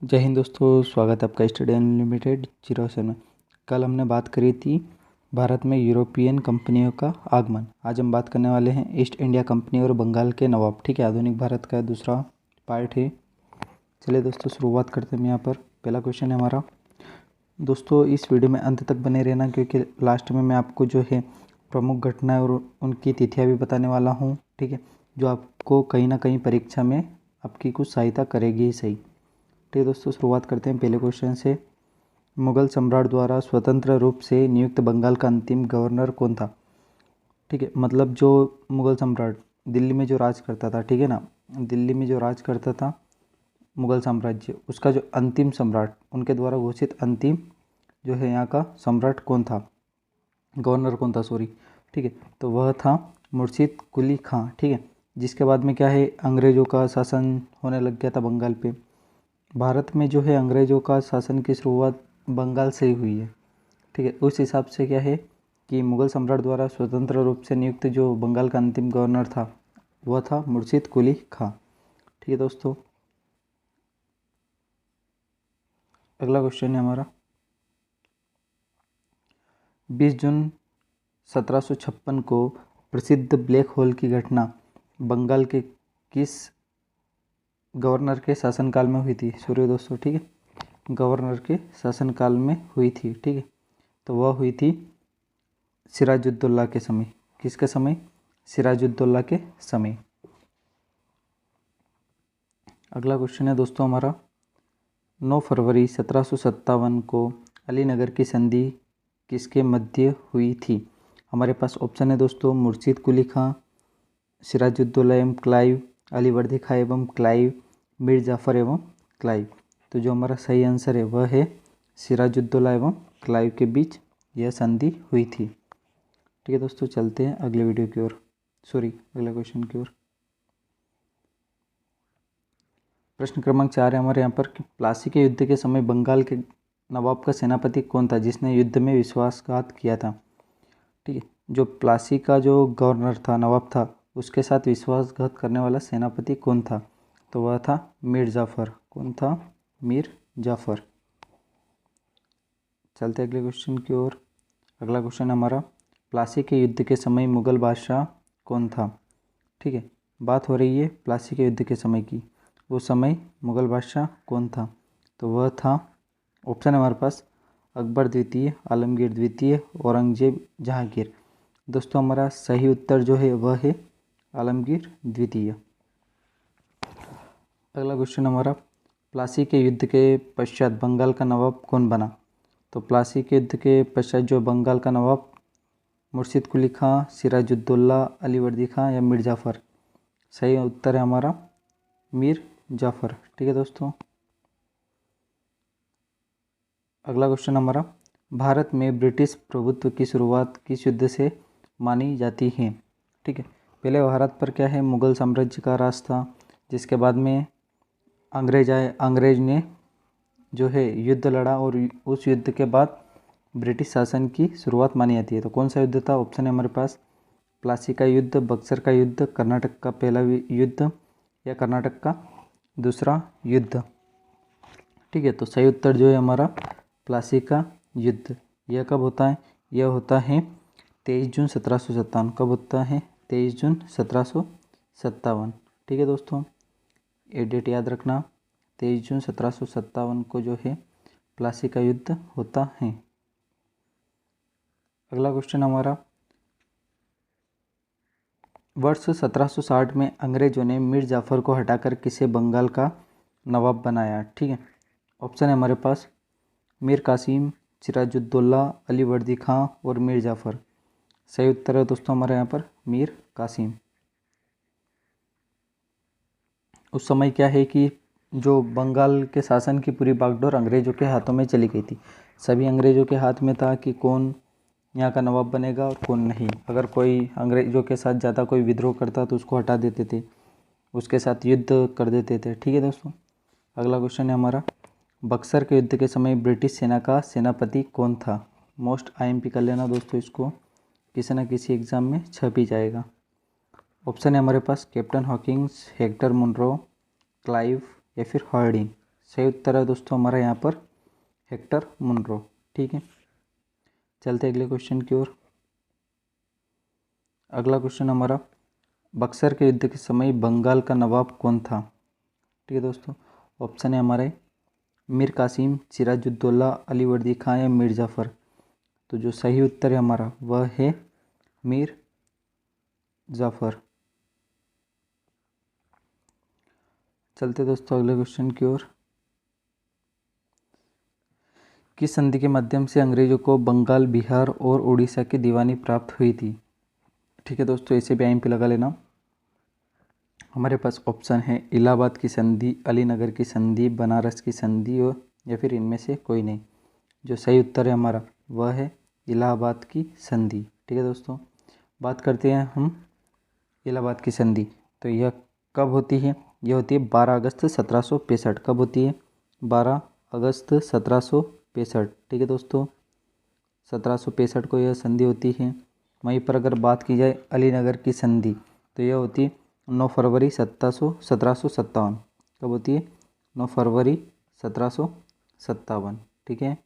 जय हिंद दोस्तों, स्वागत है आपका स्टडी अनलिमिटेड 07 में। कल हमने बात करी थी भारत में यूरोपियन कंपनियों का आगमन। आज हम बात करने वाले हैं ईस्ट इंडिया कंपनी और बंगाल के नवाब। ठीक है, आधुनिक भारत का दूसरा पार्ट है। चलिए दोस्तों, शुरुआत करते हैं। यहाँ पर पहला क्वेश्चन है हमारा। दोस्तों इस वीडियो में अंत तक बने रहना, क्योंकि लास्ट में मैं आपको जो है प्रमुख घटनाएँ और उनकी तिथियाँ भी बताने वाला हूँ। ठीक है, जो आपको कहीं ना कहीं परीक्षा में आपकी कुछ सहायता करेगी ही सही। ठीक है दोस्तों, शुरुआत करते हैं पहले क्वेश्चन से। मुगल सम्राट द्वारा स्वतंत्र रूप से नियुक्त बंगाल का अंतिम गवर्नर कौन था? ठीक है, मतलब जो मुगल सम्राट दिल्ली में जो राज करता था, ठीक है ना, दिल्ली में जो राज करता था मुगल साम्राज्य, उसका जो अंतिम सम्राट, उनके द्वारा घोषित अंतिम जो है यहाँ का सम्राट कौन था, गवर्नर कौन था, सॉरी। ठीक है, तो वह था मुर्शिद कुली खां। ठीक है, जिसके बाद में क्या है, अंग्रेज़ों का शासन होने लग गया था बंगाल पे। भारत में जो है अंग्रेज़ों का शासन की शुरुआत बंगाल से ही हुई है। ठीक है, उस हिसाब से क्या है कि मुगल सम्राट द्वारा स्वतंत्र रूप से नियुक्त जो बंगाल का अंतिम गवर्नर था वह था मुर्शिद कुली खां। ठीक है दोस्तों, अगला क्वेश्चन है हमारा। 20 जून 1756 को प्रसिद्ध ब्लैक होल की घटना बंगाल के किस गवर्नर के शासनकाल में हुई थी? सॉरी दोस्तों, ठीक है, गवर्नर के शासनकाल में हुई थी। ठीक है, तो वह हुई थी सिराजुद्दौला के समय। किसके समय? सिराजुद्दौला के समय। अगला क्वेश्चन है दोस्तों हमारा। 9 फरवरी 1757 को अलीनगर की संधि किसके मध्य हुई थी? हमारे पास ऑप्शन है दोस्तों, मुर्शिद कुली खां, सिराजुद्दौला एवं क्लाइव, अलीवर्दी खां एवं क्लाइव, मीर जाफ़र एवं क्लाइव। तो जो हमारा सही आंसर है वह है सिराजुद्दौला एवं क्लाइव के बीच यह संधि हुई थी। ठीक है दोस्तों, चलते हैं अगले वीडियो की ओर, सॉरी अगले क्वेश्चन की ओर। प्रश्न क्रमांक 4 है हमारे यहाँ पर कि प्लासी के युद्ध के समय बंगाल के नवाब का सेनापति कौन था जिसने युद्ध में विश्वासघात किया था? ठीक है, जो प्लासी का जो गवर्नर था, नवाब था, उसके साथ विश्वासघात करने वाला सेनापति कौन था? तो वह था मीर जाफ़र। कौन था? मीर जाफ़र। चलते अगले क्वेश्चन की ओर। अगला क्वेश्चन हमारा, प्लासी के युद्ध के समय मुगल बादशाह कौन था? ठीक है, बात हो रही है प्लासी के युद्ध के समय की। उस समय मुगल बादशाह कौन था? तो वह था, ऑप्शन है हमारे पास, अकबर द्वितीय, आलमगीर द्वितीय, औरंगजेब, जहांगीर। दोस्तों हमारा सही उत्तर जो है वह है आलमगीर द्वितीय। अगला क्वेश्चन हमारा, प्लासी के युद्ध के पश्चात बंगाल का नवाब कौन बना? तो प्लासी के युद्ध के पश्चात जो बंगाल का नवाब मुर्शिद कुली खां, सिराजुद्दौला, अलीवर्दी खां या मीर जाफ़र? सही उत्तर है हमारा मीर जाफ़र। ठीक है दोस्तों, अगला क्वेश्चन हमारा, भारत में ब्रिटिश प्रभुत्व की शुरुआत किस युद्ध से मानी जाती है? ठीक है, पहले भारत पर क्या है, मुगल साम्राज्य का राज था, जिसके बाद में अंग्रेज आए, अंग्रेज ने जो है युद्ध लड़ा और उस युद्ध के बाद ब्रिटिश शासन की शुरुआत मानी जाती है। तो कौन सा युद्ध था? ऑप्शन है हमारे पास, प्लासी का युद्ध, बक्सर का युद्ध, कर्नाटक का पहला युद्ध या कर्नाटक का दूसरा युद्ध। ठीक है, तो सही उत्तर जो है हमारा प्लासी का युद्ध। यह कब होता है? यह होता है 23 जून 1757। कब होता है? 23 जून 1757। ठीक है दोस्तों, ये डेट याद रखना, 23 जून 1757 को जो है प्लासी का युद्ध होता है। अगला क्वेश्चन हमारा, वर्ष 1760 में अंग्रेजों ने मीर जाफ़र को हटाकर किसे बंगाल का नवाब बनाया? ठीक है, ऑप्शन है हमारे पास, मीर कासिम, सिराजुद्दौला, अलीवर्दी खां और मीर जाफ़र। सही उत्तर है दोस्तों हमारे यहाँ पर मीर कासिम। उस समय क्या है कि जो बंगाल के शासन की पूरी बागडोर अंग्रेज़ों के हाथों में चली गई थी। सभी अंग्रेज़ों के हाथ में था कि कौन यहाँ का नवाब बनेगा और कौन नहीं। अगर कोई अंग्रेज़ों के साथ ज़्यादा कोई विद्रोह करता तो उसको हटा देते थे, उसके साथ युद्ध कर देते थे। ठीक है दोस्तों, अगला क्वेश्चन है हमारा, बक्सर के युद्ध के समय ब्रिटिश सेना का सेनापति कौन था? मोस्ट आईएमपी कर लेना दोस्तों, इसको किसी न किसी एग्ज़ाम में छप ही जाएगा। ऑप्शन है हमारे पास, captain Hawkins, Hector Munro, Clive या फिर हार्डिंग। सही उत्तर है दोस्तों हमारा यहाँ पर हेक्टर मुनरो। ठीक है, चलते अगले क्वेश्चन की ओर। अगला क्वेश्चन हमारा, बक्सर के युद्ध के समय बंगाल का नवाब कौन था? ठीक है दोस्तों, ऑप्शन है हमारे मीर कासिम, सिराजुद्दौला, अली वर्दी खां या मीर जाफ़र। तो जो सही उत्तर है हमारा वह है मीर जाफ़र। चलते दोस्तों अगले क्वेश्चन की ओर। किस संधि के माध्यम से अंग्रेजों को बंगाल, बिहार और उड़ीसा की दीवानी प्राप्त हुई थी? ठीक है दोस्तों, इसे भी पे लगा लेना। हमारे पास ऑप्शन है इलाहाबाद की संधि, अलीनगर की संधि, बनारस की संधि और या फिर इनमें से कोई नहीं। जो सही उत्तर है हमारा वह है इलाहाबाद की संधि। ठीक है दोस्तों, बात करते हैं हम इलाहाबाद की संधि। तो यह कब होती है? यह होती है 12 अगस्त 1765। कब होती है? 12 अगस्त 1765। ठीक है दोस्तों, 1765 को यह संधि होती है। वहीं पर अगर बात की जाए अलीनगर की संधि तो यह होती है 9 फरवरी 1757। कब होती है? 9 फरवरी 1757। ठीक है,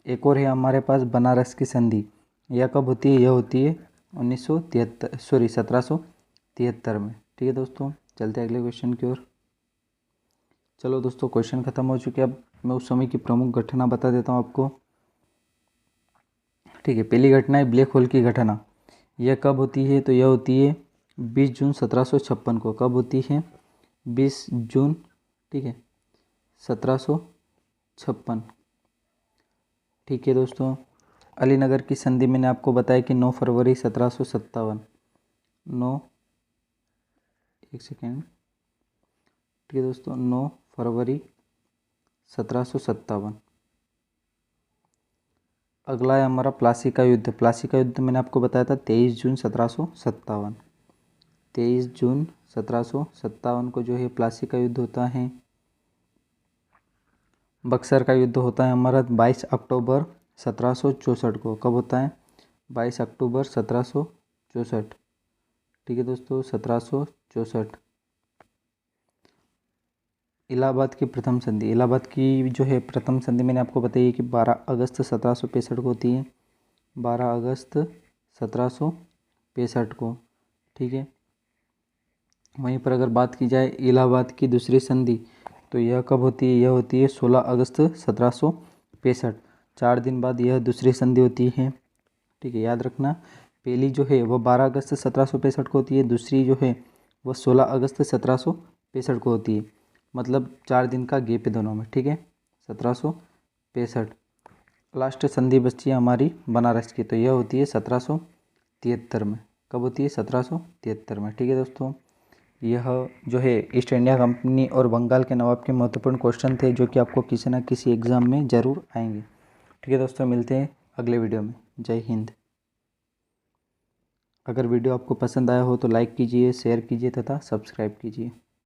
एक और है हमारे पास बनारस की संधि। यह कब होती है? यह होती है 1773 में। ठीक है दोस्तों, चलते हैं अगले क्वेश्चन की ओर। चलो दोस्तों, क्वेश्चन खत्म हो चुके। अब मैं उस समय की प्रमुख घटना बता देता हूँ आपको। ठीक है, पहली घटना है ब्लैक होल की घटना। यह कब होती है? तो यह होती है 20 जून 1756 को। कब होती है? 20 जून, ठीक है, 1756। ठीक है दोस्तों, अलीनगर की संधि मैंने आपको बताया कि 9 फरवरी 1757। 9, एक सेकेंड, ठीक है दोस्तों, 9 फरवरी 1757। अगला है हमारा प्लासी का युद्ध। प्लासी का युद्ध मैंने आपको बताया था 23 जून 1757। 23 जून 1757 को जो है प्लासी का युद्ध होता है। बक्सर का युद्ध होता है हमारा 22 अक्टूबर 1764 को। कब होता है? 22 अक्टूबर 1764। ठीक है दोस्तों, 1764। इलाहाबाद की प्रथम संधि। इलाहाबाद की जो है प्रथम संधि मैंने आपको बताई है कि 12 अगस्त 1765 को होती है। 12 अगस्त 1765 को। ठीक है, वहीं पर अगर बात की जाए इलाहाबाद की दूसरी संधि तो यह कब होती है? यह होती है 16 अगस्त 1765। 4 दिन बाद यह दूसरी संधि होती है। ठीक है, याद रखना, पहली जो है वह 12 अगस्त 1765 को होती है, दूसरी जो है वह 16 अगस्त 1765 को होती है। मतलब 4 दिन का गैप है दोनों में। ठीक है, 1765। लास्ट संधि बची है हमारी बनारस की, तो यह होती है 1773 में। कब होती है? 1773 में। ठीक है दोस्तों, यह जो है ईस्ट इंडिया कंपनी और बंगाल के नवाब के महत्वपूर्ण क्वेश्चन थे जो कि आपको किसी न किसी एग्ज़ाम में ज़रूर आएंगे। ठीक है दोस्तों, मिलते हैं अगले वीडियो में। जय हिंद। अगर वीडियो आपको पसंद आया हो तो लाइक कीजिए, शेयर कीजिए तथा सब्सक्राइब कीजिए।